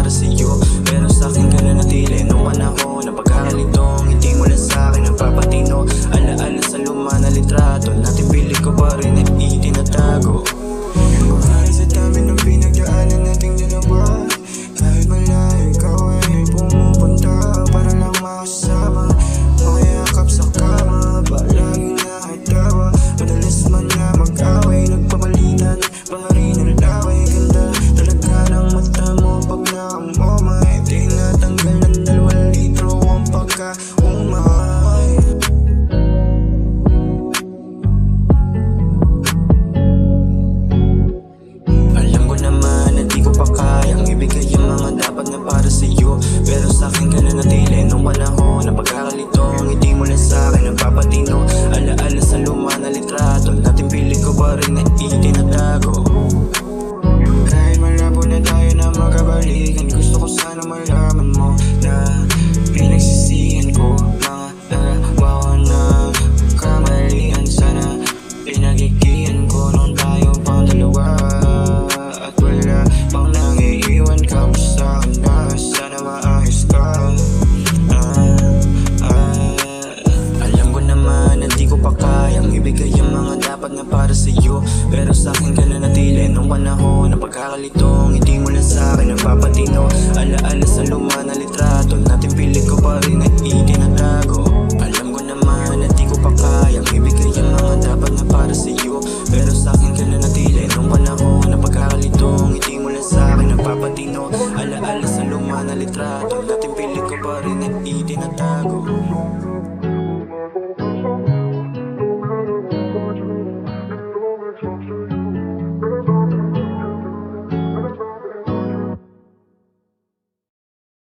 para sa'yo, pero sa'kin ka na natili. Nung panahon na pagkakalito, ngiti mo lang sa'kin ang papatino. Alaala sa luma na litrato natin, pilit ko pa rin at itinatago. Buhay sa dami ng pinagdaanan nating dalawa, kahit malayo ikaw ay pumupunta para lang makasama. Mayakap sa kama, palaging nakatawa. Madalas man na mag-away, nagpapalitan, pangarin ang laway. Ganda talaga ng mata mo pag nakamu, may tinatanggal ng 2 litro ang pagkaumay. Alam ko naman na di ko pa kayang ibigay ang mga dapat na para sa'yo, pero sa'kin ka na natili. Nung panahon na pagkakalito, ngiti mo lang sa'kin ang papatino. Alaala sa luma na litrato natin, pilit ko pa rin na itinatago. Kahit malabo na tayo na magkabalikan, gusto ko sana malaman mo na pinagsisihan ko mga nagawa ko na kamalian. Sana pinagigihan ko nung tayo pang dalawa, at wala pang nangiiwan ka pa sa'kin na sana maayos ka. Alam ko naman na di ko pa kayang ibigay ang mga dapat na para sa'yo, pero sa'kin ka na natili. Nung panahon na pagkakalito, ngiti mo lang sa'kin ang papatino. Alaala sa luma na litrato natin, pilit ko pa rin na itinatago. Alam ko naman na di ko pa kayang ibigay ang mga dapat na para sa'yo, pero sa'kin ka na natili. Nung panahon na pagkakalito, ngiti mo lang sa'kin ang papatino. Alaala sa luma na litrato natin, pilit ko pa rin na itinatago.